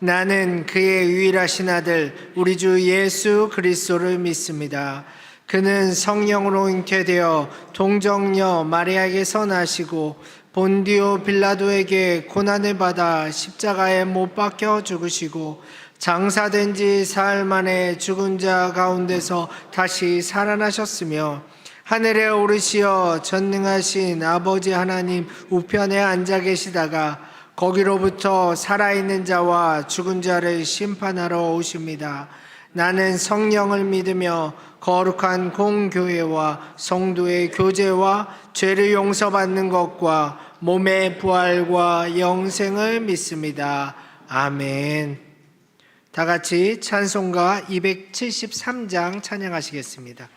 나는 그의 유일하신 아들 우리 주 예수 그리스도를 믿습니다. 그는 성령으로 잉태되어 동정녀 마리아에게서 나시고 본디오 빌라도에게 고난을 받아 십자가에 못 박혀 죽으시고 장사된 지 사흘 만에 죽은 자 가운데서 다시 살아나셨으며 하늘에 오르시어 전능하신 아버지 하나님 우편에 앉아 계시다가 거기로부터 살아있는 자와 죽은 자를 심판하러 오십니다. 나는 성령을 믿으며 거룩한 공교회와 성도의 교제와 죄를 용서받는 것과 몸의 부활과 영생을 믿습니다. 아멘. 다 같이 찬송가 273장 찬양하시겠습니다.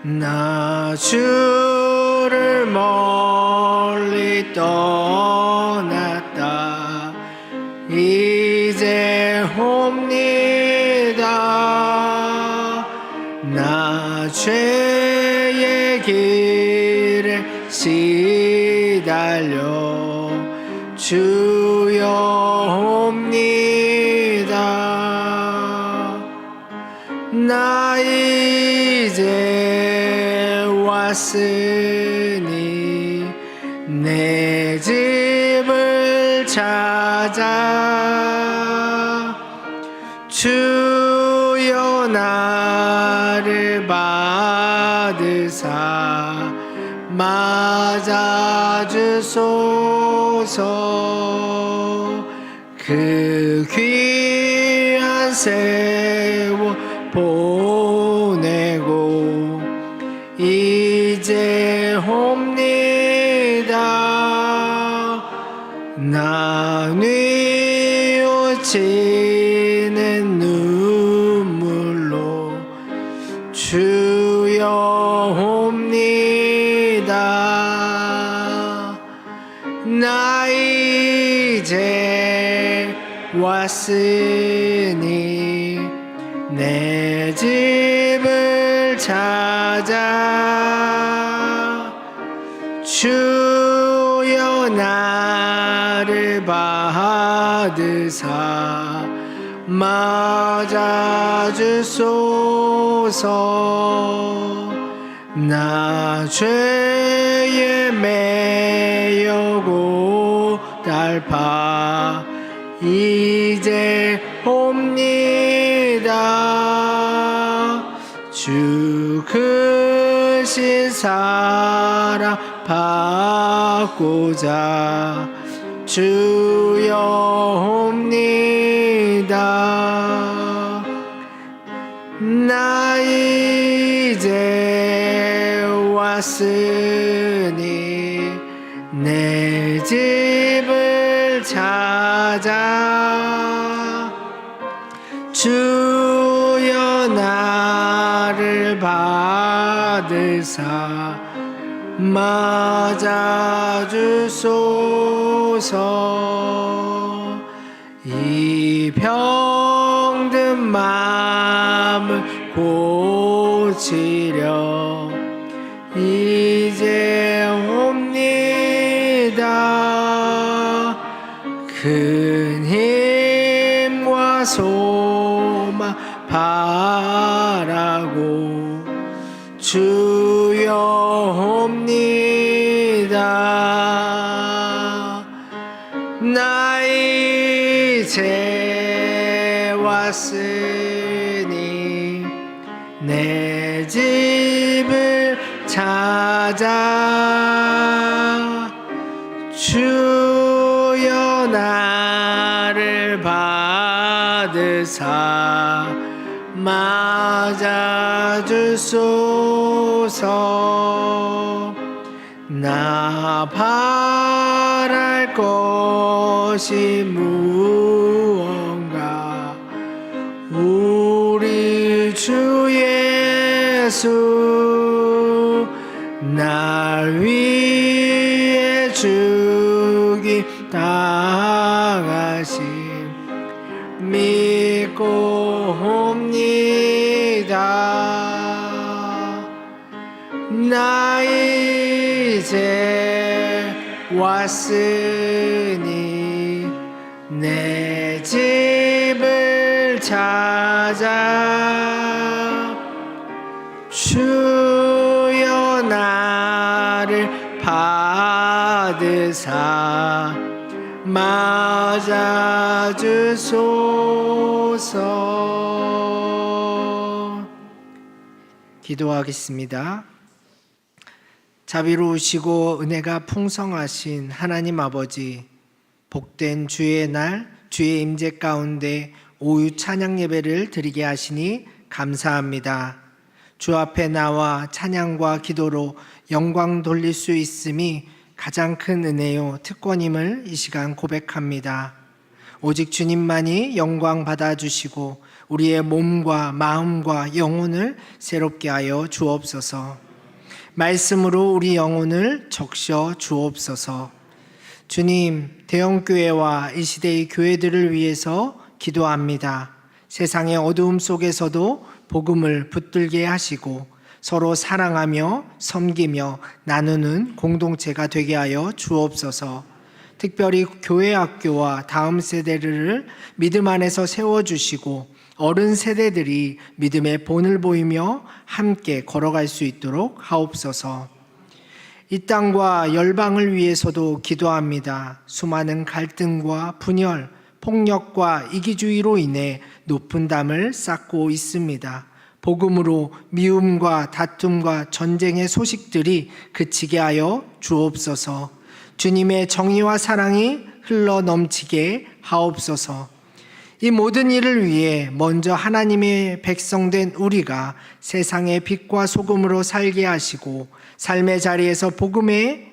나 주를 멀리 떠났다 이제 옵니다. 나 죄의 길에 시달려 주여 옵니다. 나 이제 왔으니 내 집을 찾아 주여 나를 받으사 맞아주소서. 그 귀한 세월 보내고 이제 옵니다. 나 뉘우치는 눈물로 주여 옵니다. 나 이제 왔으니 내 집을 찾아 주여 나를 받으사 맞아주소서. 나 죄에 매여 고달파 이제 옵니다. 주 크신 사랑 받고자 주여 옵니다. 나 이제 왔으니 내 집을 찾아 주여 나를 받으사 맞아주소서. 이 병든 마음을 고치려 이제 옵니다. 큰 힘과 소망 바라고 주여 옵니다. 나 이제 왔으니 내 집을 찾아 주여 나를 받으사 맞아주소서. 나 바랄 것이 무언가 우리 주 예수 날 위해 죽임 당하심 믿고 옵니다. 나 이제 왔으니 내 집을 찾아 주여 나를 받으사 맞아주소서. 기도하겠습니다. 자비로우시고 은혜가 풍성하신 하나님 아버지, 복된 주의 날, 주의 임재 가운데 오후 찬양 예배를 드리게 하시니 감사합니다. 주 앞에 나와 찬양과 기도로 영광 돌릴 수 있음이 가장 큰 은혜요 특권임을 이 시간 고백합니다. 오직 주님만이 영광 받아주시고 우리의 몸과 마음과 영혼을 새롭게 하여 주옵소서. 말씀으로 우리 영혼을 적셔 주옵소서. 주님, 대형교회와 이 시대의 교회들을 위해서 기도합니다. 세상의 어두움 속에서도 복음을 붙들게 하시고 서로 사랑하며 섬기며 나누는 공동체가 되게 하여 주옵소서. 특별히 교회 학교와 다음 세대를 믿음 안에서 세워주시고 어른 세대들이 믿음의 본을 보이며 함께 걸어갈 수 있도록 하옵소서. 이 땅과 열방을 위해서도 기도합니다. 수많은 갈등과 분열, 폭력과 이기주의로 인해 높은 담을 쌓고 있습니다. 복음으로 미움과 다툼과 전쟁의 소식들이 그치게 하여 주옵소서. 주님의 정의와 사랑이 흘러 넘치게 하옵소서. 이 모든 일을 위해 먼저 하나님의 백성된 우리가 세상의 빛과 소금으로 살게 하시고 삶의 자리에서 복음의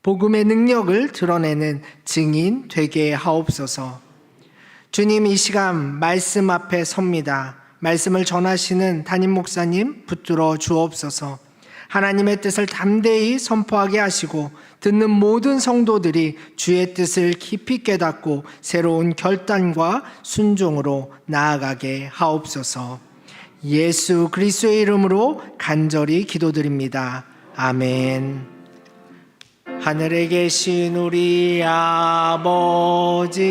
능력을 드러내는 증인 되게 하옵소서. 주님, 이 시간 말씀 앞에 섭니다. 말씀을 전하시는 담임 목사님 붙들어 주옵소서. 하나님의 뜻을 담대히 선포하게 하시고 듣는 모든 성도들이 주의 뜻을 깊이 깨닫고 새로운 결단과 순종으로 나아가게 하옵소서. 예수 그리스도의 이름으로 간절히 기도드립니다. 아멘. 하늘에 계신 우리 아버지,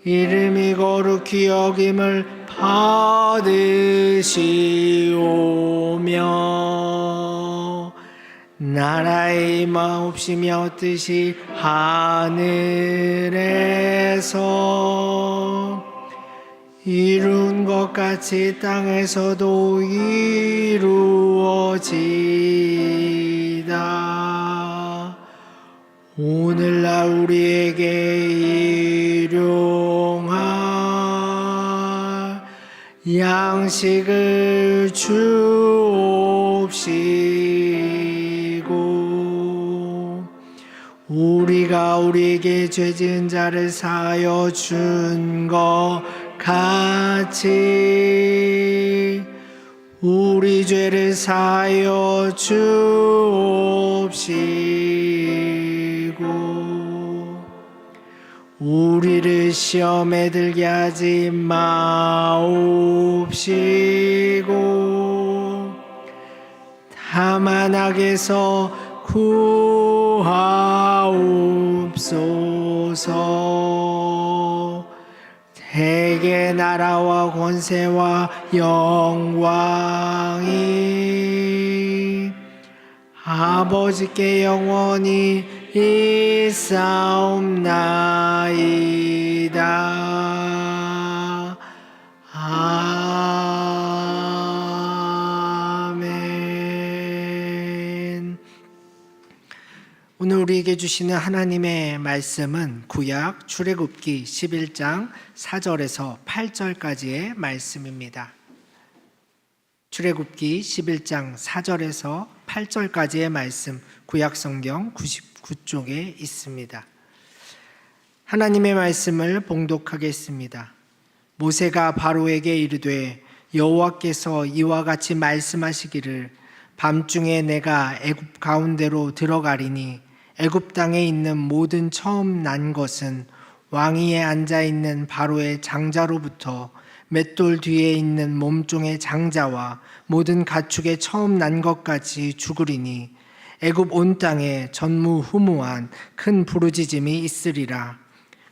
이름이 거룩히 여김을 받으시오며 나라의 임하옵시며 뜻이 하늘에서 이룬 것 같이 땅에서도 이루어지이다. 오늘날 우리에게 일용할 양식을 주옵시고 우리가 우리에게 죄 지은 자를 사하여 준 것 같이 우리 죄를 사하여 주옵시고 우리를 시험에 들게 하지 마옵시고 다만 악에서 구하옵소서. 대개 나라와 권세와 영광이 아버지께 영원히 있사옵나이다. 아멘. 오늘 우리에게 주시는 하나님의 말씀은 구약 출애굽기 11장 4절에서 8절까지의 말씀입니다. 출애굽기 11장 4절에서 8절까지의 말씀, 구약 성경 99쪽에 있습니다. 하나님의 말씀을 봉독하겠습니다. 모세가 바로에게 이르되 여호와께서 이와 같이 말씀하시기를 밤중에 내가 애굽 가운데로 들어가리니 애굽 땅에 있는 모든 처음 난 것은 왕위에 앉아 있는 바로의 장자로부터 맷돌 뒤에 있는 몸종의 장자와 모든 가축의 처음 난 것까지 죽으리니 애굽 온 땅에 전무후무한 큰 부르짖음이 있으리라.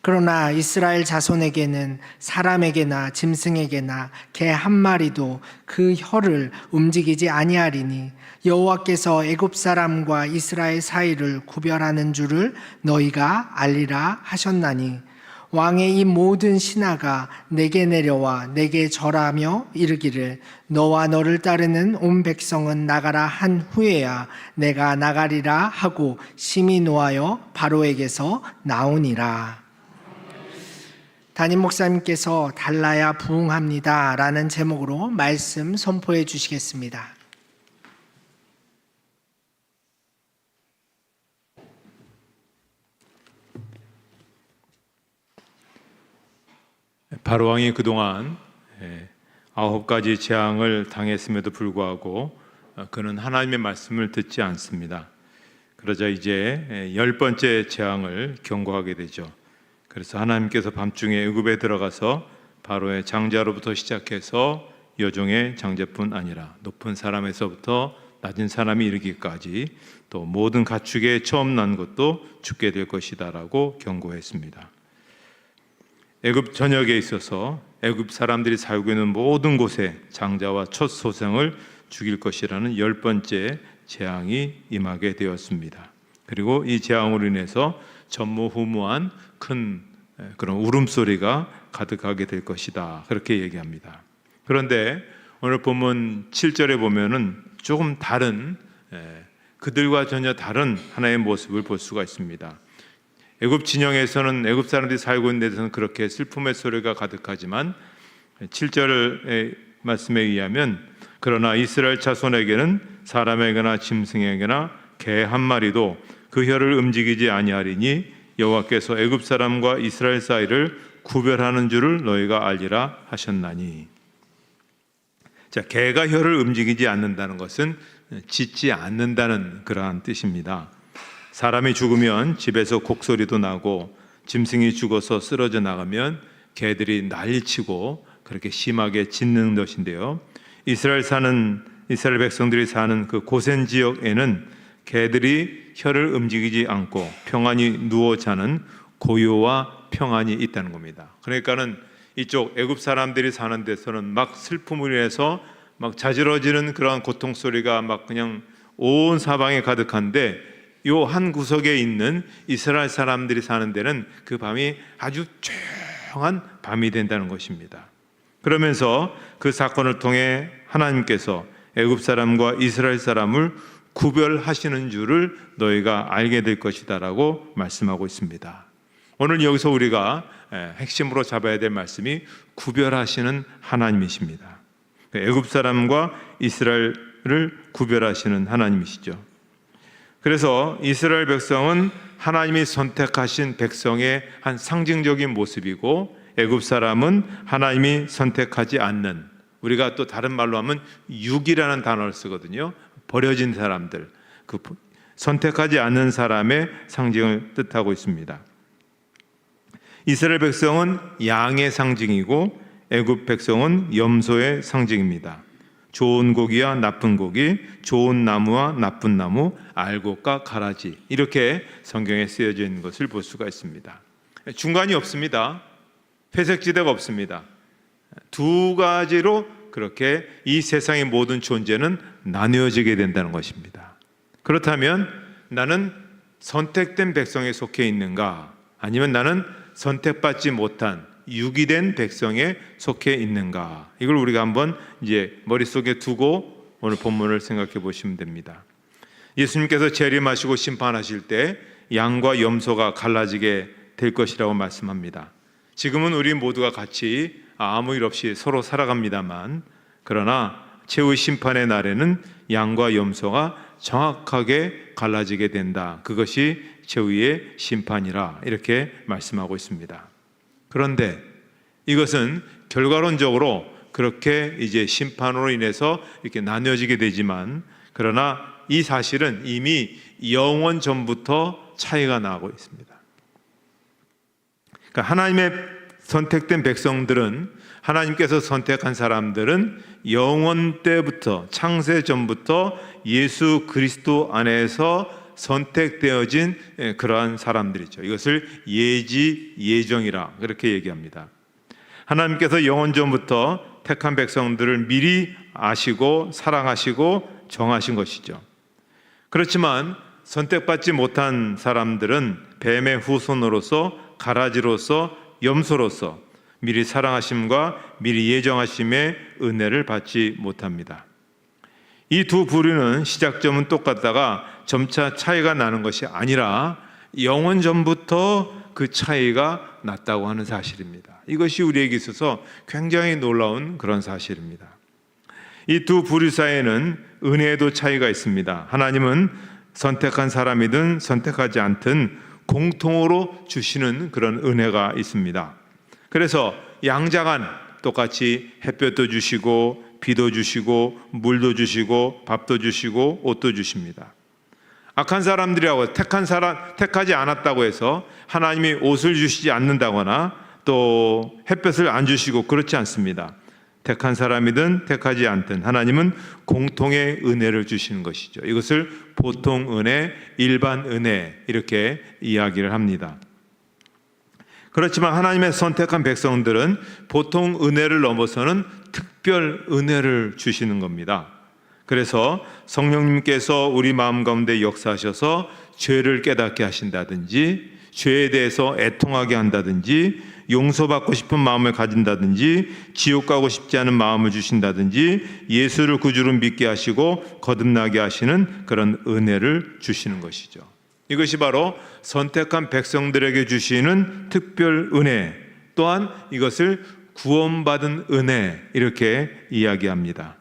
그러나 이스라엘 자손에게는 사람에게나 짐승에게나 개 한 마리도 그 혀를 움직이지 아니하리니 여호와께서 애굽 사람과 이스라엘 사이를 구별하는 줄을 너희가 알리라 하셨나니 왕의 이 모든 신하가 내게 내려와 내게 절하며 이르기를 너와 너를 따르는 온 백성은 나가라 한 후에야 내가 나가리라 하고 심히 노하여 바로에게서 나오니라. 담임 목사님께서 달라야 부응합니다 라는 제목으로 말씀 선포해 주시겠습니다. 바로 왕이 그동안 9가지 재앙을 당했음에도 불구하고 그는 하나님의 말씀을 듣지 않습니다. 그러자 이제 10번째 재앙을 경고하게 되죠. 그래서 하나님께서 밤중에 애굽에 들어가서 바로의 장자로부터 시작해서 여종의 장자뿐 아니라 높은 사람에서부터 낮은 사람이 이르기까지 또 모든 가축의 처음 난 것도 죽게 될 것이다 라고 경고했습니다. 애굽 전역에 있어서 애굽 사람들이 살고 있는 모든 곳에 장자와 첫 소생을 죽일 것이라는 10번째 재앙이 임하게 되었습니다. 그리고 이 재앙으로 인해서 전무후무한 큰 그런 울음소리가 가득하게 될 것이다 그렇게 얘기합니다. 그런데 오늘 본문 7절에 보면은 조금 다른 그들과 전혀 다른 하나의 모습을 볼 수가 있습니다. 애굽 진영에서는 애굽 사람들이 살고 있는 데서는 그렇게 슬픔의 소리가 가득하지만 7절의 말씀에 의하면 그러나 이스라엘 자손에게는 사람에게나 짐승에게나 개 한 마리도 그 혀를 움직이지 아니하리니 여호와께서 애굽 사람과 이스라엘 사이를 구별하는 줄을 너희가 알리라 하셨나니. 자, 개가 혀를 움직이지 않는다는 것은 짖지 않는다는 그러한 뜻입니다. 사람이 죽으면 집에서 곡소리도 나고 짐승이 죽어서 쓰러져 나가면 개들이 난리치고 그렇게 심하게 짖는 것인데요. 이스라엘 백성들이 사는 그 고센 지역에는 개들이 혀를 움직이지 않고 평안히 누워 자는 고요와 평안이 있다는 겁니다. 그러니까는 이쪽 애굽 사람들이 사는 데서는 막 슬픔을 인해서 막 자지러지는 그러한 고통 소리가 막 그냥 온 사방에 가득한데 요 한 구석에 있는 이스라엘 사람들이 사는 데는 그 밤이 아주 조용한 밤이 된다는 것입니다. 그러면서 그 사건을 통해 하나님께서 애굽 사람과 이스라엘 사람을 구별하시는 줄을 너희가 알게 될 것이다 라고 말씀하고 있습니다. 오늘 여기서 우리가 핵심으로 잡아야 될 말씀이 구별하시는 하나님이십니다. 애굽 사람과 이스라엘을 구별하시는 하나님이시죠. 그래서 이스라엘 백성은 하나님이 선택하신 백성의 한 상징적인 모습이고 애굽 사람은 하나님이 선택하지 않는, 우리가 또 다른 말로 하면 육이라는 단어를 쓰거든요. 버려진 사람들, 그 선택하지 않는 사람의 상징을 뜻하고 있습니다. 이스라엘 백성은 양의 상징이고 애굽 백성은 염소의 상징입니다. 좋은 고기와 나쁜 고기, 좋은 나무와 나쁜 나무, 알곡과 가라지, 이렇게 성경에 쓰여져 있는 것을 볼 수가 있습니다. 중간이 없습니다. 회색지대가 없습니다. 두 가지로 그렇게 이 세상의 모든 존재는 나뉘어지게 된다는 것입니다. 그렇다면 나는 선택된 백성에 속해 있는가, 아니면 나는 선택받지 못한 유기된 백성에 속해 있는가, 이걸 우리가 한번 이제 머릿속에 두고 오늘 본문을 생각해 보시면 됩니다. 예수님께서 재림하시고 심판하실 때 양과 염소가 갈라지게 될 것이라고 말씀합니다. 지금은 우리 모두가 같이 아무 일 없이 서로 살아갑니다만, 그러나 최후 심판의 날에는 양과 염소가 정확하게 갈라지게 된다. 그것이 최후의 심판이라 이렇게 말씀하고 있습니다. 그런데 이것은 결과론적으로 그렇게 이제 심판으로 인해서 이렇게 나뉘어지게 되지만, 그러나 이 사실은 이미 영원 전부터 차이가 나고 있습니다. 그러니까 하나님의 선택된 백성들은, 하나님께서 선택한 사람들은 영원 때부터, 창세 전부터 예수 그리스도 안에서 선택되어진 그러한 사람들이죠. 이것을 예지 예정이라 그렇게 얘기합니다. 하나님께서 영원 전부터 택한 백성들을 미리 아시고 사랑하시고 정하신 것이죠. 그렇지만 선택받지 못한 사람들은 뱀의 후손으로서, 가라지로서, 염소로서 미리 사랑하심과 미리 예정하심의 은혜를 받지 못합니다. 이 두 부류는 시작점은 똑같다가 점차 차이가 나는 것이 아니라 영원 전부터 그 차이가 났다고 하는 사실입니다. 이것이 우리에게 있어서 굉장히 놀라운 그런 사실입니다. 이 두 부류 사이에는 은혜에도 차이가 있습니다. 하나님은 선택한 사람이든 선택하지 않든 공통으로 주시는 그런 은혜가 있습니다. 그래서 양자간 똑같이 햇볕도 주시고 비도 주시고 물도 주시고 밥도 주시고 옷도 주십니다. 악한 사람들이라고 택하지 않았다고 해서 하나님이 옷을 주시지 않는다거나 또 햇볕을 안 주시고 그렇지 않습니다. 택한 사람이든 택하지 않든 하나님은 공통의 은혜를 주시는 것이죠. 이것을 보통 은혜, 일반 은혜 이렇게 이야기를 합니다. 그렇지만 하나님의 선택한 백성들은 보통 은혜를 넘어서는 특별 은혜를 주시는 겁니다. 그래서 성령님께서 우리 마음 가운데 역사하셔서 죄를 깨닫게 하신다든지, 죄에 대해서 애통하게 한다든지, 용서받고 싶은 마음을 가진다든지, 지옥 가고 싶지 않은 마음을 주신다든지, 예수를 구주로 믿게 하시고 거듭나게 하시는 그런 은혜를 주시는 것이죠. 이것이 바로 선택한 백성들에게 주시는 특별 은혜, 또한 이것을 구원받은 은혜 이렇게 이야기합니다.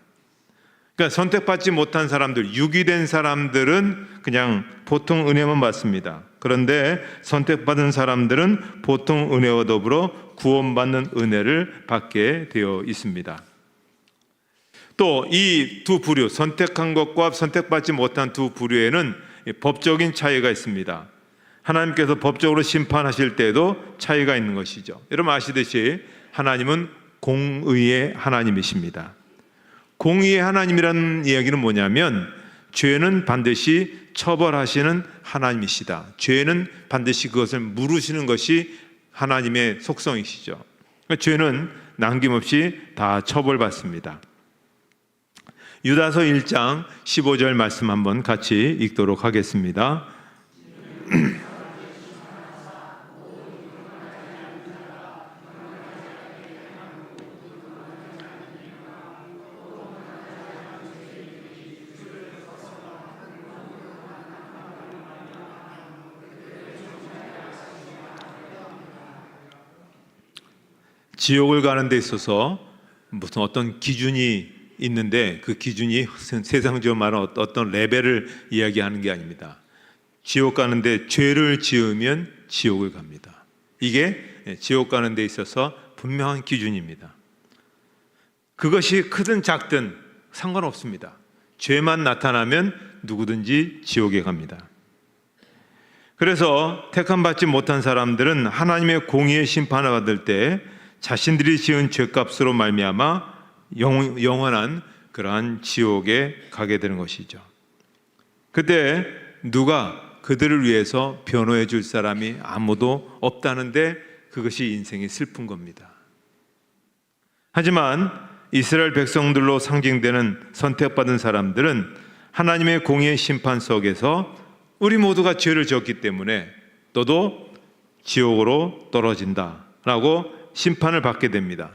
그러니까 선택받지 못한 사람들, 유기된 사람들은 그냥 보통 은혜만 받습니다. 그런데 선택받은 사람들은 보통 은혜와 더불어 구원받는 은혜를 받게 되어 있습니다. 또 이 두 부류, 선택한 것과 선택받지 못한 두 부류에는 법적인 차이가 있습니다. 하나님께서 법적으로 심판하실 때에도 차이가 있는 것이죠. 여러분 아시듯이 하나님은 공의의 하나님이십니다. 공의의 하나님이라는 이야기는 뭐냐면 죄는 반드시 처벌하시는 하나님이시다. 죄는 반드시 그것을 물으시는 것이 하나님의 속성이시죠. 죄는 남김없이 다 처벌받습니다. 유다서 1장 15절 말씀 한번 같이 읽도록 하겠습니다. 지옥을 가는 데 있어서 무슨 어떤 기준이 있는데 그 기준이 세상적으로 말하는 어떤 레벨을 이야기하는 게 아닙니다. 지옥 가는데 죄를 지으면 지옥을 갑니다. 이게 지옥 가는 데 있어서 분명한 기준입니다. 그것이 크든 작든 상관없습니다. 죄만 나타나면 누구든지 지옥에 갑니다. 그래서 택함받지 못한 사람들은 하나님의 공의의 심판을 받을 때 자신들이 지은 죄값으로 말미암아 영원한 그러한 지옥에 가게 되는 것이죠. 그때 누가 그들을 위해서 변호해 줄 사람이 아무도 없다는데 그것이 인생의 슬픈 겁니다. 하지만 이스라엘 백성들로 상징되는 선택받은 사람들은 하나님의 공의의 심판 속에서 우리 모두가 죄를 지었기 때문에 너도 지옥으로 떨어진다라고 심판을 받게 됩니다.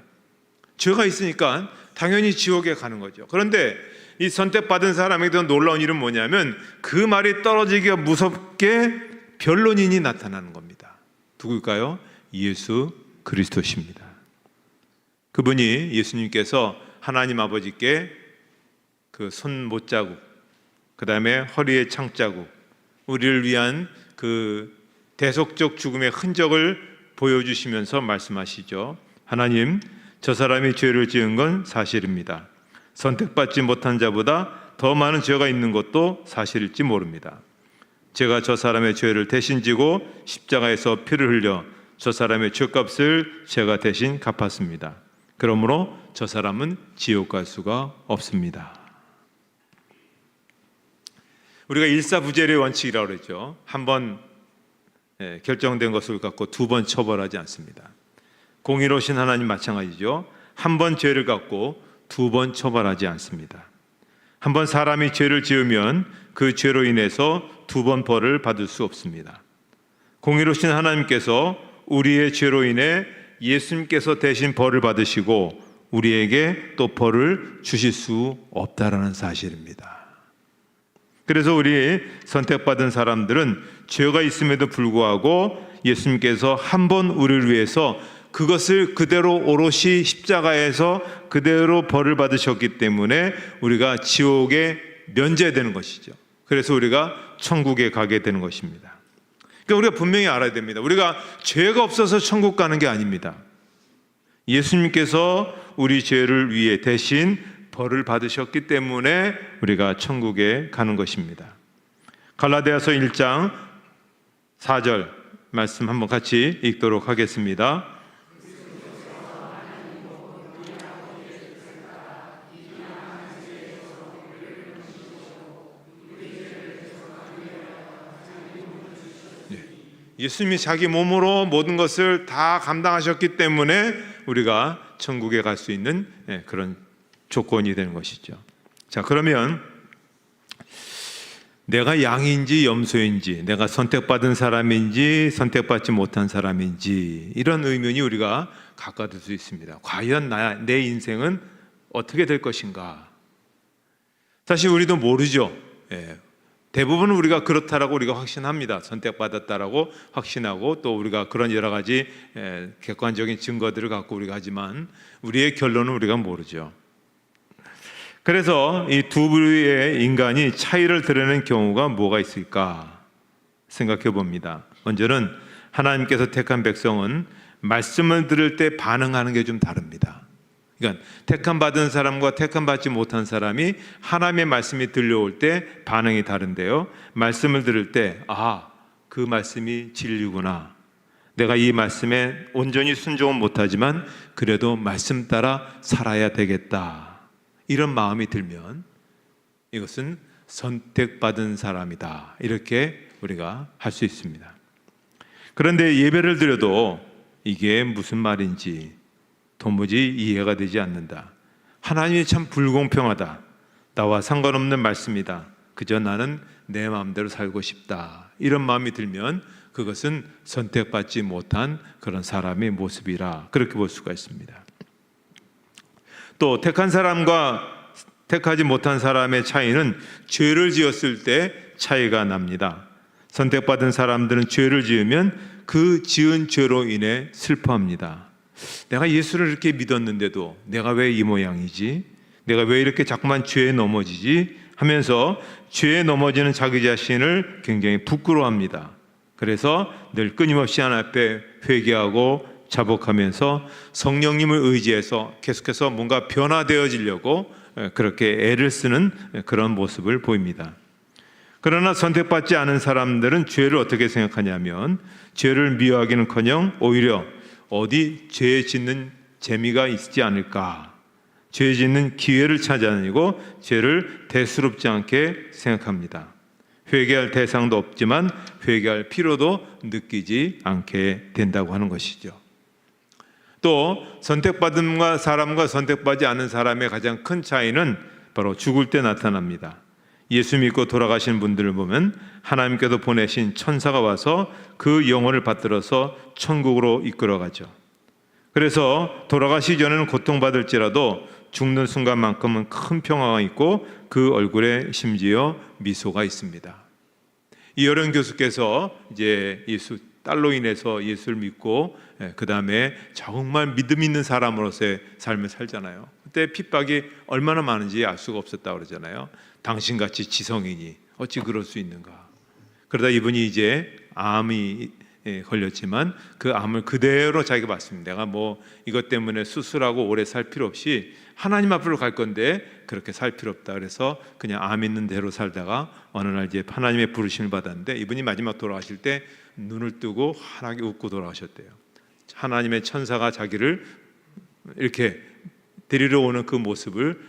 죄가 있으니까 당연히 지옥에 가는 거죠. 그런데 이 선택받은 사람에게 놀라운 일은 뭐냐면 그 말이 떨어지기가 무섭게 변론인이 나타나는 겁니다. 누굴까요? 예수 그리스도십니다. 그분이 예수님께서 하나님 아버지께 그 손 못자국, 그 다음에 허리에 창자국, 우리를 위한 그 대속적 죽음의 흔적을 보여주시면서 말씀하시죠. 하나님, 저 사람이 죄를 지은 건 사실입니다. 선택받지 못한 자보다 더 많은 죄가 있는 것도 사실일지 모릅니다. 제가 저 사람의 죄를 대신 지고 십자가에서 피를 흘려 저 사람의 죄값을 제가 대신 갚았습니다. 그러므로 저 사람은 지옥 갈 수가 없습니다. 우리가 일사부재의 원칙이라고 그랬죠. 한번 결정된 것을 갖고 두 번 처벌하지 않습니다. 공의로우신 하나님 마찬가지죠. 한 번 죄를 갖고 두 번 처벌하지 않습니다. 한 번 사람이 죄를 지으면 그 죄로 인해서 두 번 벌을 받을 수 없습니다. 공의로우신 하나님께서 우리의 죄로 인해 예수님께서 대신 벌을 받으시고 우리에게 또 벌을 주실 수 없다라는 사실입니다. 그래서 우리 선택받은 사람들은 죄가 있음에도 불구하고 예수님께서 한 번 우리를 위해서 그것을 그대로 오롯이 십자가에서 그대로 벌을 받으셨기 때문에 우리가 지옥에 면제되는 것이죠. 그래서 우리가 천국에 가게 되는 것입니다. 그러니까 우리가 분명히 알아야 됩니다. 우리가 죄가 없어서 천국 가는 게 아닙니다. 예수님께서 우리 죄를 위해 대신 벌을 받으셨기 때문에 우리가 천국에 가는 것입니다. 갈라디아서 1장 4절 말씀 한번 같이 읽도록 하겠습니다. 예수님이 자기 몸으로 모든 것을 다 감당하셨기 때문에 우리가 천국에 갈 수 있는 그런 조건이 되는 것이죠. 자, 그러면 내가 양인지 염소인지, 내가 선택받은 사람인지 선택받지 못한 사람인지, 이런 의문이 우리가 갖게 될 수 있습니다. 과연 내 인생은 어떻게 될 것인가? 사실 우리도 모르죠. 대부분 우리가 그렇다라고 우리가 확신합니다. 선택받았다라고 확신하고 또 우리가 그런 여러 가지 객관적인 증거들을 갖고 우리가 하지만 우리의 결론은 우리가 모르죠. 그래서 이 두 부류의 인간이 차이를 드러내는 경우가 뭐가 있을까 생각해 봅니다. 먼저는 하나님께서 택한 백성은 말씀을 들을 때 반응하는 게 좀 다릅니다. 그러니까 택함 받은 사람과 택함 받지 못한 사람이 하나님의 말씀이 들려올 때 반응이 다른데요. 말씀을 들을 때 그 말씀이 진리구나. 내가 이 말씀에 온전히 순종은 못하지만 그래도 말씀 따라 살아야 되겠다. 이런 마음이 들면 이것은 선택받은 사람이다. 이렇게 우리가 할 수 있습니다. 그런데 예배를 드려도 이게 무슨 말인지 도무지 이해가 되지 않는다. 하나님이 참 불공평하다. 나와 상관없는 말씀이다. 그저 나는 내 마음대로 살고 싶다. 이런 마음이 들면 그것은 선택받지 못한 그런 사람의 모습이라 그렇게 볼 수가 있습니다. 또 택한 사람과 택하지 못한 사람의 차이는 죄를 지었을 때 차이가 납니다. 선택받은 사람들은 죄를 지으면 그 지은 죄로 인해 슬퍼합니다. 내가 예수를 이렇게 믿었는데도 내가 왜 이 모양이지? 내가 왜 이렇게 자꾸만 죄에 넘어지지? 하면서 죄에 넘어지는 자기 자신을 굉장히 부끄러워합니다. 그래서 늘 끊임없이 하나님 앞에 회개하고 자복하면서 성령님을 의지해서 계속해서 뭔가 변화되어지려고 그렇게 애를 쓰는 그런 모습을 보입니다. 그러나 선택받지 않은 사람들은 죄를 어떻게 생각하냐면 죄를 미워하기는커녕 오히려 어디 죄 짓는 재미가 있지 않을까, 죄 짓는 기회를 찾아다니고 죄를 대수롭지 않게 생각합니다. 회개할 대상도 없지만 회개할 필요도 느끼지 않게 된다고 하는 것이죠. 또 선택받은 사람과 선택받지 않은 사람의 가장 큰 차이는 바로 죽을 때 나타납니다. 예수 믿고 돌아가신 분들을 보면 하나님께서 보내신 천사가 와서 그 영혼을 받들어서 천국으로 이끌어가죠. 그래서 돌아가시기 전에는 고통받을지라도 죽는 순간만큼은 큰 평화가 있고 그 얼굴에 심지어 미소가 있습니다. 이여령 교수께서 이제 예수 딸로 인해서 예수를 믿고 그 다음에 정말 믿음 있는 사람으로서의 삶을 살잖아요. 그때 핍박이 얼마나 많은지 알 수가 없었다고 그러잖아요. 당신같이 지성인이 어찌 그럴 수 있는가. 그러다 이분이 이제 암이 걸렸지만 그 암을 그대로 자기가 받습니다. 내가 뭐 이것 때문에 수술하고 오래 살 필요 없이 하나님 앞으로 갈 건데 그렇게 살 필요 없다. 그래서 그냥 암 있는 대로 살다가 어느 날 이제 하나님의 부르심을 받았는데 이분이 마지막 돌아가실 때 눈을 뜨고 환하게 웃고 돌아가셨대요. 하나님의 천사가 자기를 이렇게 데리러 오는 그 모습을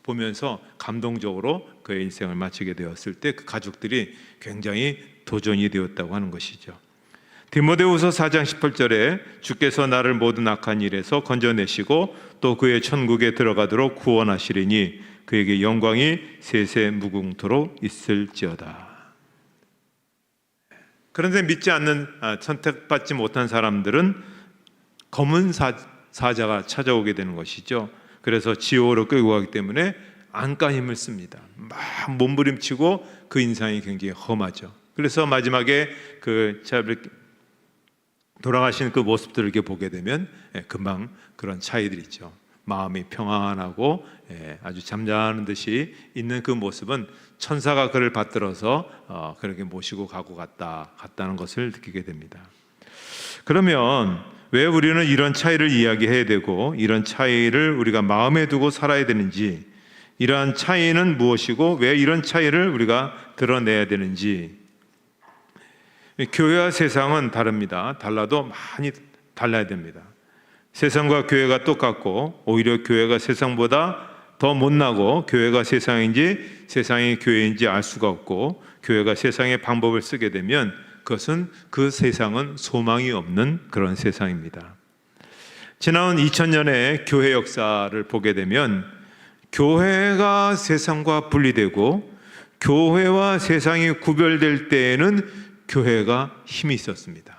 보면서 감동적으로 그의 인생을 마치게 되었을 때 그 가족들이 굉장히 도전이 되었다고 하는 것이죠. 디모데후서 4장 18절에 주께서 나를 모든 악한 일에서 건져내시고 또 그의 천국에 들어가도록 구원하시리니 그에게 영광이 세세 무궁토록 있을지어다. 그런데 믿지 않는, 선택받지 못한 사람들은 검은 사자가 찾아오게 되는 것이죠. 그래서 지옥으로 끌고 가기 때문에 안간힘을 씁니다. 막 몸부림치고 그 인상이 굉장히 험하죠. 그래서 마지막에 그 돌아가신 그 모습들을 이렇게 보게 되면 금방 그런 차이들이 있죠. 마음이 평안하고 아주 잠자는 듯이 있는 그 모습은 천사가 그를 받들어서 그렇게 모시고 가고 갔다는 것을 느끼게 됩니다. 그러면 왜 우리는 이런 차이를 이야기해야 되고 이런 차이를 우리가 마음에 두고 살아야 되는지, 이러한 차이는 무엇이고 왜 이런 차이를 우리가 드러내야 되는지. 교회와 세상은 다릅니다. 달라도 많이 달라야 됩니다. 세상과 교회가 똑같고 오히려 교회가 세상보다 더 못나고 교회가 세상인지 세상이 교회인지 알 수가 없고 교회가 세상의 방법을 쓰게 되면 그것은 그 세상은 소망이 없는 그런 세상입니다. 지난 2000년의 교회 역사를 보게 되면 교회가 세상과 분리되고 교회와 세상이 구별될 때에는 교회가 힘이 있었습니다.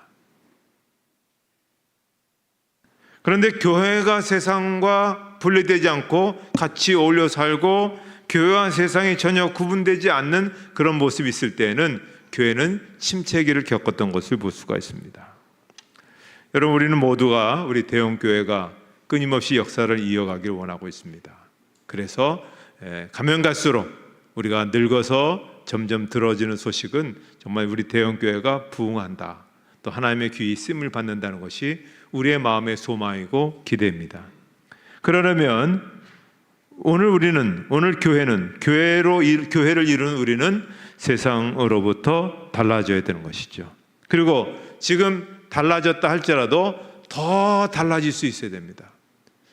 그런데 교회가 세상과 분리되지 않고 같이 어울려 살고 교회와 세상이 전혀 구분되지 않는 그런 모습이 있을 때에는 교회는 침체기를 겪었던 것을 볼 수가 있습니다. 여러분, 우리는 모두가 우리 대형교회가 끊임없이 역사를 이어가기를 원하고 있습니다. 그래서 가면 갈수록 우리가 늙어서 점점 들어지는 소식은 정말 우리 대형교회가 부흥한다, 또 하나님의 귀히 쓰임을 받는다는 것이 우리의 마음의 소망이고 기대입니다. 그러려면 오늘 교회는 교회를 이루는 우리는 세상으로부터 달라져야 되는 것이죠. 그리고 지금 달라졌다 할지라도 더 달라질 수 있어야 됩니다.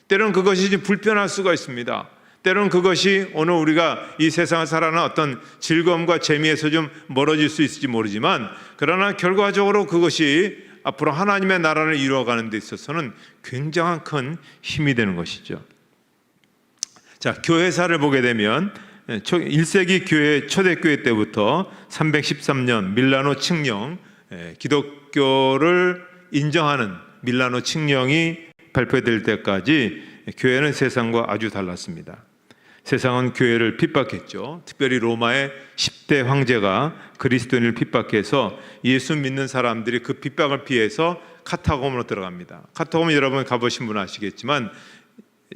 때로는 그것이 불편할 수가 있습니다. 때로는 그것이 오늘 우리가 이 세상을 살아가는 어떤 즐거움과 재미에서 좀 멀어질 수 있을지 모르지만, 그러나 결과적으로 그것이 앞으로 하나님의 나라를 이루어가는 데 있어서는 굉장한 큰 힘이 되는 것이죠. 자, 교회사를 보게 되면 1세기 교회 초대교회 때부터 313년 밀라노 칙령, 기독교를 인정하는 밀라노 칙령이 발표될 때까지 교회는 세상과 아주 달랐습니다. 세상은 교회를 핍박했죠. 특별히 로마의 10대 황제가 그리스도인을 핍박해서 예수 믿는 사람들이 그 핍박을 피해서 카타콤으로 들어갑니다. 카타콤 여러분 가보신 분 아시겠지만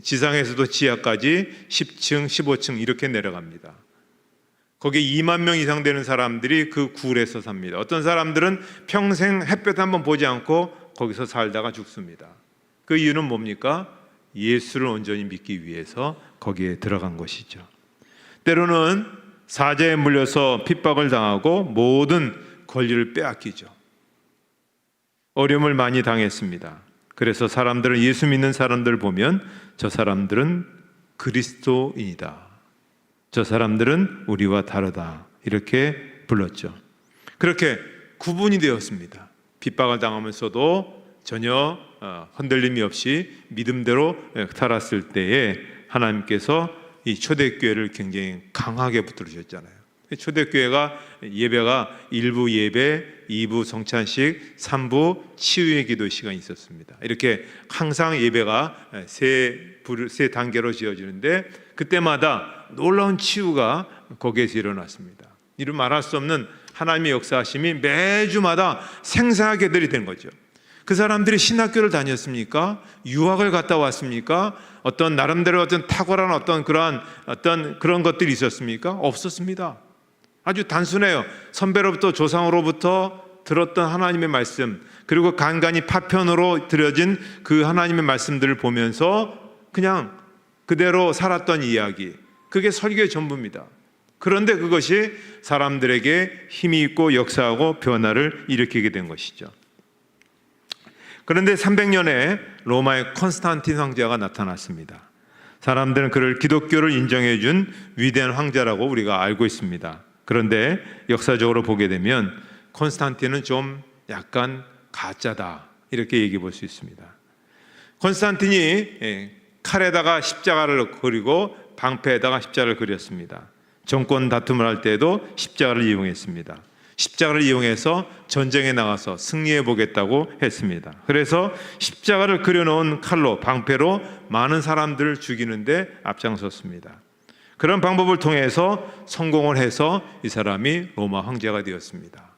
지상에서도 지하까지 10층, 15층 이렇게 내려갑니다. 거기에 2만 명 이상 되는 사람들이 그 굴에서 삽니다. 어떤 사람들은 평생 햇볕 한번 보지 않고 거기서 살다가 죽습니다. 그 이유는 뭡니까? 예수를 온전히 믿기 위해서 거기에 들어간 것이죠. 때로는 사자에 물려서 핍박을 당하고 모든 권리를 빼앗기죠. 어려움을 많이 당했습니다. 그래서 사람들은, 예수 믿는 사람들을 보면 저 사람들은 그리스도인이다, 저 사람들은 우리와 다르다, 이렇게 불렀죠. 그렇게 구분이 되었습니다. 핍박을 당하면서도 전혀 흔들림이 없이 믿음대로 살았을 때에 하나님께서 이 초대교회를 굉장히 강하게 붙들으셨잖아요. 초대교회가 예배가 1부 예배, 2부 성찬식, 3부 치유의 기도 시간이 있었습니다. 이렇게 항상 예배가 세 단계로 지어지는데 그때마다 놀라운 치유가 거기에서 일어났습니다. 이루 말할 수 없는 하나님의 역사하심이 매주마다 생생하게 들이댄 거죠. 그 사람들이 신학교를 다녔습니까? 유학을 갔다 왔습니까? 어떤 나름대로 어떤 탁월한 어떤 그런 것들이 있었습니까? 없었습니다. 아주 단순해요. 선배로부터 조상으로부터 들었던 하나님의 말씀, 그리고 간간히 파편으로 들여진 그 하나님의 말씀들을 보면서 그냥 그대로 살았던 이야기, 그게 설교의 전부입니다. 그런데 그것이 사람들에게 힘이 있고 역사하고 변화를 일으키게 된 것이죠. 그런데 300년에 로마의 콘스탄틴 황제가 나타났습니다. 사람들은 그를 기독교를 인정해 준 위대한 황제라고 우리가 알고 있습니다. 그런데 역사적으로 보게 되면 콘스탄틴은 좀 약간 가짜다, 이렇게 얘기해 볼 수 있습니다. 콘스탄틴이 칼에다가 십자가를 그리고 방패에다가 십자가를 그렸습니다. 정권 다툼을 할 때에도 십자가를 이용했습니다. 십자가를 이용해서 전쟁에 나가서 승리해 보겠다고 했습니다. 그래서 십자가를 그려놓은 칼로, 방패로 많은 사람들을 죽이는데 앞장섰습니다. 그런 방법을 통해서 성공을 해서 이 사람이 로마 황제가 되었습니다.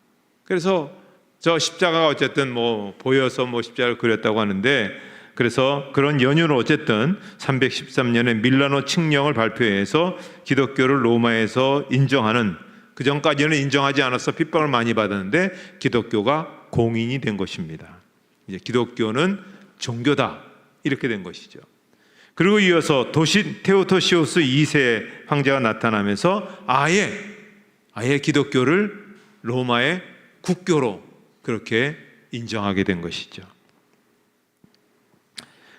그래서 저 십자가가 어쨌든 보여서 십자가를 그렸다고 하는데, 그래서 그런 연유로 어쨌든 313년에 밀라노 칙령을 발표해서 기독교를 로마에서 인정하는, 그 전까지는 인정하지 않아서 핍박을 많이 받았는데 기독교가 공인이 된 것입니다. 이제 기독교는 종교다, 이렇게 된 것이죠. 그리고 이어서 테오도시우스 2세 황제가 나타나면서 아예 기독교를 로마의 국교로 그렇게 인정하게 된 것이죠.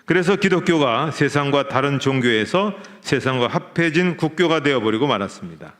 그래서 기독교가 세상과 다른 종교에서 세상과 합해진 국교가 되어버리고 말았습니다.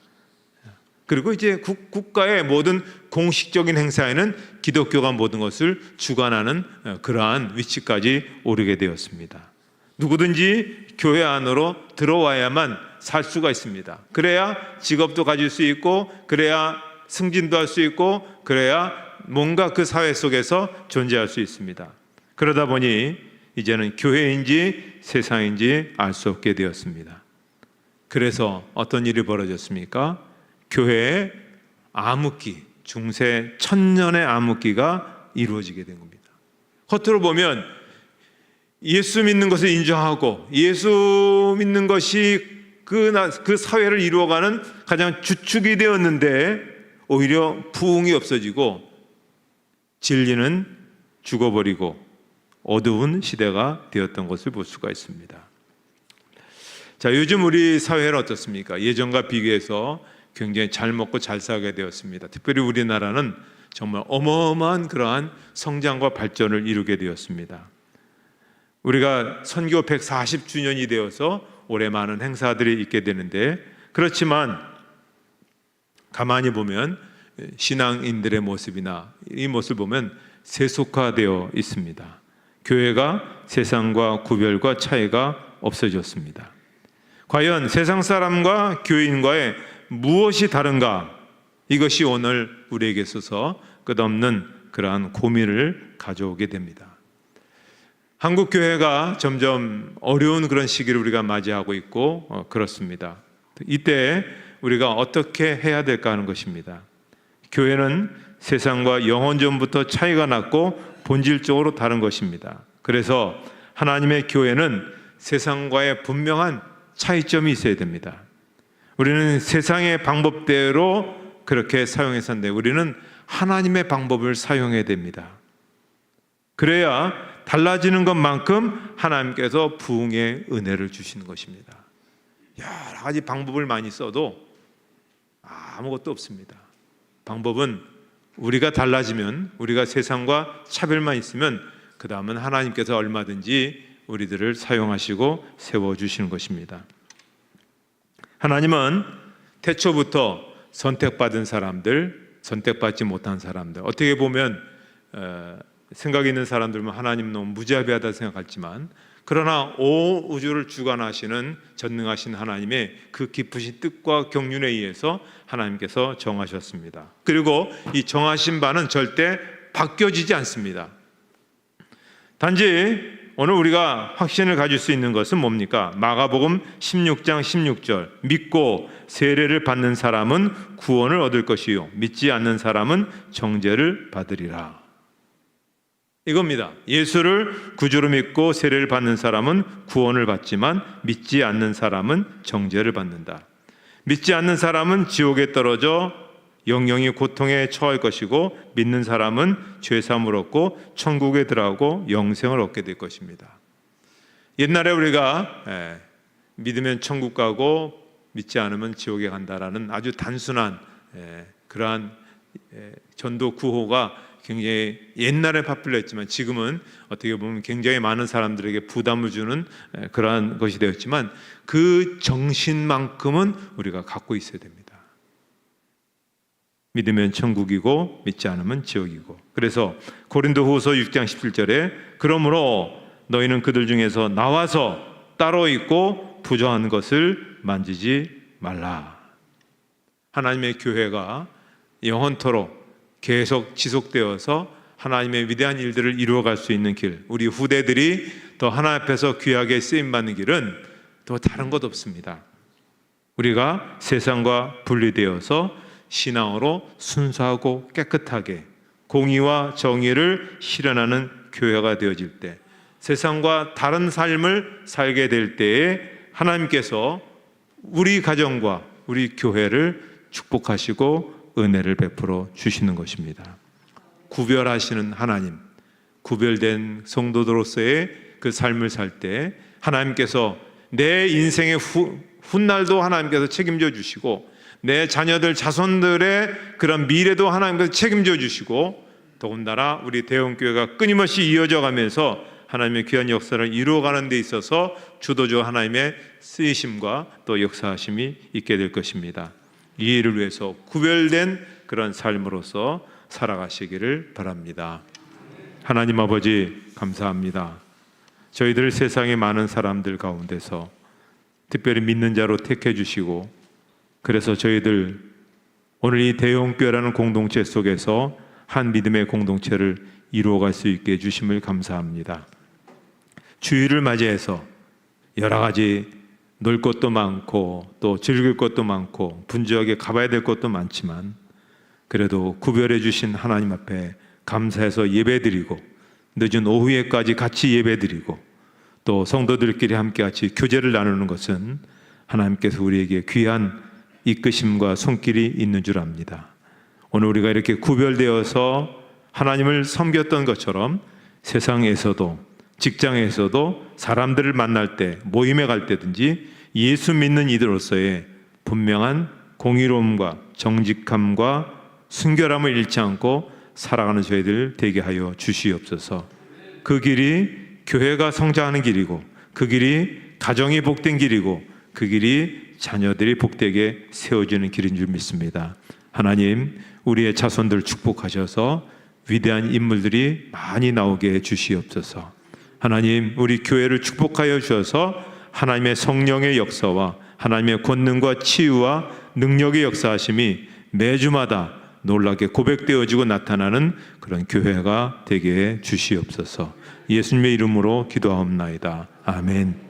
그리고 이제 국가의 모든 공식적인 행사에는 기독교가 모든 것을 주관하는 그러한 위치까지 오르게 되었습니다. 누구든지 교회 안으로 들어와야만 살 수가 있습니다. 그래야 직업도 가질 수 있고, 그래야 승진도 할 수 있고, 그래야 뭔가 그 사회 속에서 존재할 수 있습니다. 그러다 보니 이제는 교회인지 세상인지 알 수 없게 되었습니다. 그래서 어떤 일이 벌어졌습니까? 교회의 암흑기, 중세 1000년의 암흑기가 이루어지게 된 겁니다. 겉으로 보면 예수 믿는 것을 인정하고 예수 믿는 것이 그 사회를 이루어가는 가장 주축이 되었는데 오히려 부흥이 없어지고 진리는 죽어버리고 어두운 시대가 되었던 것을 볼 수가 있습니다. 자, 요즘 우리 사회는 어떻습니까? 예전과 비교해서 굉장히 잘 먹고 잘 살게 되었습니다. 특별히 우리나라는 정말 어마어마한 그러한 성장과 발전을 이루게 되었습니다. 우리가 선교 140주년이 되어서 올해 많은 행사들이 있게 되는데, 그렇지만 가만히 보면 신앙인들의 모습이나 이 모습을 보면 세속화되어 있습니다. 교회가 세상과 구별과 차이가 없어졌습니다. 과연 세상 사람과 교인과의 무엇이 다른가? 이것이 오늘 우리에게 있어서 끝없는 그러한 고민을 가져오게 됩니다. 한국 교회가 점점 어려운 그런 시기를 우리가 맞이하고 있고 그렇습니다. 이때 우리가 어떻게 해야 될까 하는 것입니다. 교회는 세상과 영원전부터 차이가 났고 본질적으로 다른 것입니다. 그래서 하나님의 교회는 세상과의 분명한 차이점이 있어야 됩니다. 우리는 세상의 방법대로 그렇게 사용해서인데 우리는 하나님의 방법을 사용해야 됩니다. 그래야 달라지는 것만큼 하나님께서 부흥의 은혜를 주시는 것입니다. 여러 가지 방법을 많이 써도 아무것도 없습니다. 방법은 우리가 달라지면, 우리가 세상과 차별만 있으면 그 다음은 하나님께서 얼마든지 우리들을 사용하시고 세워주시는 것입니다. 하나님은 태초부터 선택받은 사람들, 선택받지 못한 사람들, 어떻게 보면 생각 있는 사람들은 하나님 너무 무자비하다 생각하지만, 그러나 온 우주를 주관하시는 전능하신 하나님의 그 깊으신 뜻과 경륜에 의해서 하나님께서 정하셨습니다. 그리고 이 정하신 바는 절대 바뀌어지지 않습니다. 단지 오늘 우리가 확신을 가질 수 있는 것은 뭡니까? 마가복음 16장 16절, 믿고 세례를 받는 사람은 구원을 얻을 것이요 믿지 않는 사람은 정죄를 받으리라. 이겁니다. 예수를 구주로 믿고 세례를 받는 사람은 구원을 받지만 믿지 않는 사람은 정죄를 받는다. 믿지 않는 사람은 지옥에 떨어져 영영이 고통에 처할 것이고, 믿는 사람은 죄사함을 얻고 천국에 들어가고 영생을 얻게 될 것입니다. 옛날에 우리가 믿으면 천국 가고 믿지 않으면 지옥에 간다라는 아주 단순한 그러한 전도 구호가 굉장히 옛날에 파퓰러했지만 지금은 어떻게 보면 굉장히 많은 사람들에게 부담을 주는 그러한 것이 되었지만 그 정신만큼은 우리가 갖고 있어야 됩니다. 믿으면 천국이고 믿지 않으면 지옥이고. 그래서 고린도후서 6장 17절에 그러므로 너희는 그들 중에서 나와서 따로 있고 부정한 것을 만지지 말라. 하나님의 교회가 영원토록 계속 지속되어서 하나님의 위대한 일들을 이루어갈 수 있는 길, 우리 후대들이 더 하나님 앞에서 귀하게 쓰임받는 길은 더 다른 것 없습니다. 우리가 세상과 분리되어서 신앙으로 순수하고 깨끗하게 공의와 정의를 실현하는 교회가 되어질 때, 세상과 다른 삶을 살게 될 때에 하나님께서 우리 가정과 우리 교회를 축복하시고 은혜를 베풀어 주시는 것입니다. 구별하시는 하나님, 구별된 성도들로서의 그 삶을 살 때 하나님께서 내 인생의 훗날도 하나님께서 책임져 주시고 내 자녀들 자손들의 그런 미래도 하나님께서 책임져 주시고 더군다나 우리 대형교회가 끊임없이 이어져 가면서 하나님의 귀한 역사를 이루어가는 데 있어서 주도적 하나님의 쓰이심과 또 역사하심이 있게 될 것입니다. 이 일을 위해서 구별된 그런 삶으로서 살아가시기를 바랍니다. 하나님 아버지 감사합니다. 저희들 세상의 많은 사람들 가운데서 특별히 믿는 자로 택해 주시고 그래서 저희들 오늘 이 대형교회라는 공동체 속에서 한 믿음의 공동체를 이루어갈 수 있게 해주심을 감사합니다. 주일을 맞이해서 여러 가지 놀 것도 많고 또 즐길 것도 많고 분주하게 가봐야 될 것도 많지만 그래도 구별해 주신 하나님 앞에 감사해서 예배드리고 늦은 오후에까지 같이 예배드리고 또 성도들끼리 함께 같이 교제를 나누는 것은 하나님께서 우리에게 귀한 이끄심과 손길이 있는 줄 압니다. 오늘 우리가 이렇게 구별되어서 하나님을 섬겼던 것처럼 세상에서도 직장에서도 사람들을 만날 때 모임에 갈 때든지 예수 믿는 이들로서의 분명한 공의로움과 정직함과 순결함을 잃지 않고 살아가는 저희들 되게 하여 주시옵소서. 그 길이 교회가 성장하는 길이고 그 길이 가정이 복된 길이고 그 길이 자녀들이 복되게 세워지는 길인 줄 믿습니다. 하나님 우리의 자손들 축복하셔서 위대한 인물들이 많이 나오게 해 주시옵소서. 하나님 우리 교회를 축복하여 주셔서 하나님의 성령의 역사와 하나님의 권능과 치유와 능력의 역사하심이 매주마다 놀랍게 고백되어지고 나타나는 그런 교회가 되게 해 주시옵소서. 예수님의 이름으로 기도하옵나이다. 아멘.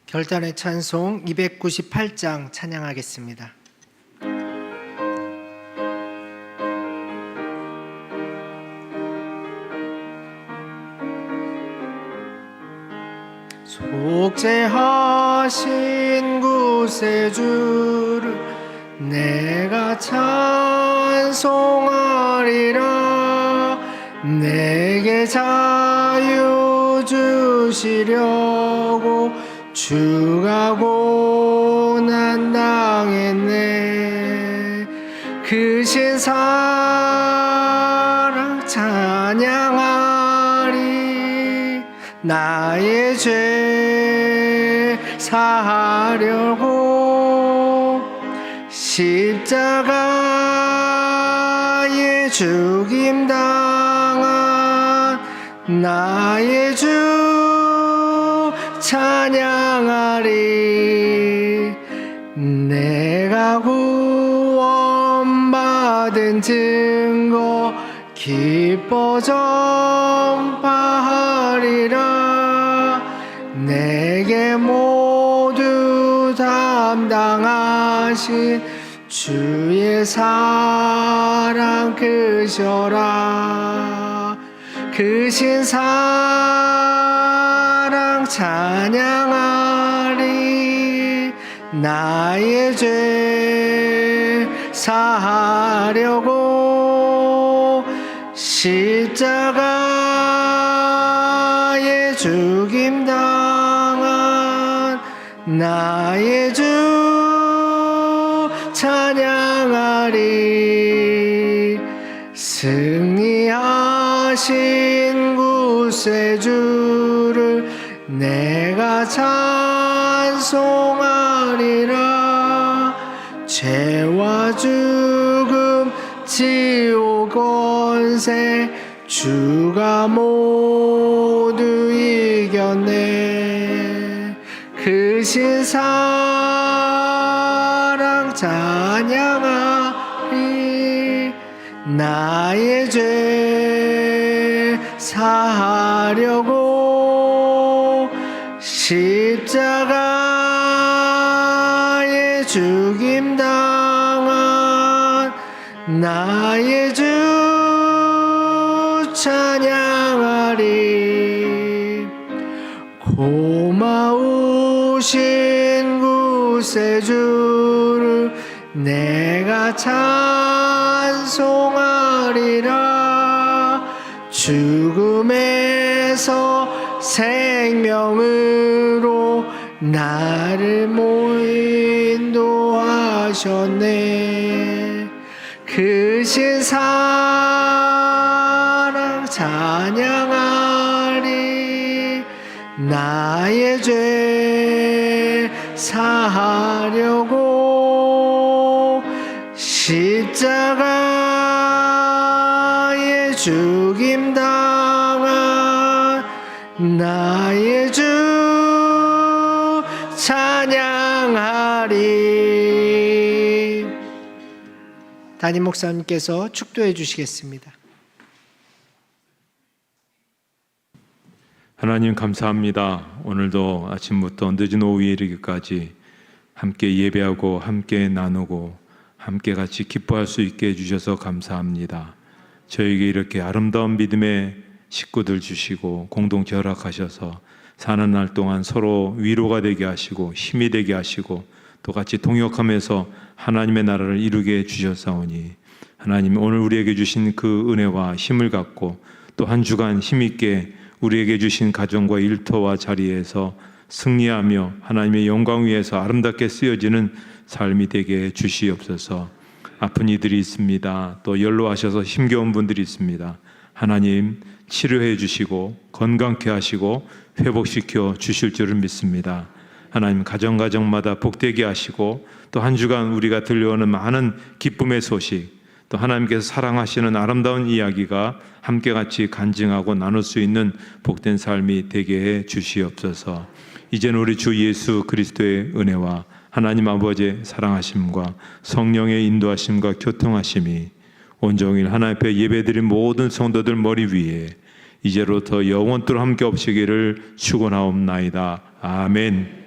결단의 찬송 298장 찬양하겠습니다. 속죄하신 구세주를 내가 찬송하리라. 내게 자유 주시려고 주가 고난 당했네. 그 신사랑 찬양하리. 나의 죄 사하려고 십자가에 죽임 당한 나의 주 찬양하리. 내가 구원받은 증거 기뻐 전파하리라. 내게 모두 담당하신 주의 사랑 크셔라. 크신 사랑 찬양하리. 나의 죄 사하려고 십자가에 죽임 당한 나의 주 찬양하리. 승리하신 구세주를 내가 찬송하리라. 죄와 죽음 지옥 권세 주가 모두 이겼네. 그 신사랑 찬양하리. 나의 죄 사하려고 십자가에 죽임당한 나의 주 찬양하리. 고마우신 구세주를 내가 찬송하리라. 죽음에서 생명으로 나를 인도하셨네. 그 신사랑 찬양하리. 나의 죄 사하려고 십자가에 죽임당한 나의 주 찬양하리. 담임 목사님께서 축도해 주시겠습니다. 하나님 감사합니다. 오늘도 아침부터 늦은 오후에 이르기까지 함께 예배하고 함께 나누고 함께 같이 기뻐할 수 있게 해주셔서 감사합니다. 저에게 이렇게 아름다운 믿음의 식구들 주시고 공동체 허락하셔서 사는 날 동안 서로 위로가 되게 하시고 힘이 되게 하시고 또 같이 동역하면서 하나님의 나라를 이루게 해주셨사오니 하나님 오늘 우리에게 주신 그 은혜와 힘을 갖고 또 한 주간 힘있게 우리에게 주신 가정과 일터와 자리에서 승리하며 하나님의 영광 위에서 아름답게 쓰여지는 삶이 되게 주시옵소서. 아픈 이들이 있습니다. 또 연로하셔서 힘겨운 분들이 있습니다. 하나님 치료해 주시고 건강케 하시고 회복시켜 주실 줄을 믿습니다. 하나님 가정마다 복되게 하시고 또 한 주간 우리가 들려오는 많은 기쁨의 소식 또 하나님께서 사랑하시는 아름다운 이야기가 함께 같이 간증하고 나눌 수 있는 복된 삶이 되게 해 주시옵소서. 이제는 우리 주 예수 그리스도의 은혜와 하나님 아버지의 사랑하심과 성령의 인도하심과 교통하심이 온종일 하나님 앞에 예배드린 모든 성도들 머리 위에 이제로부터 영원토록 함께 없으기를 축원하옵나이다. 아멘.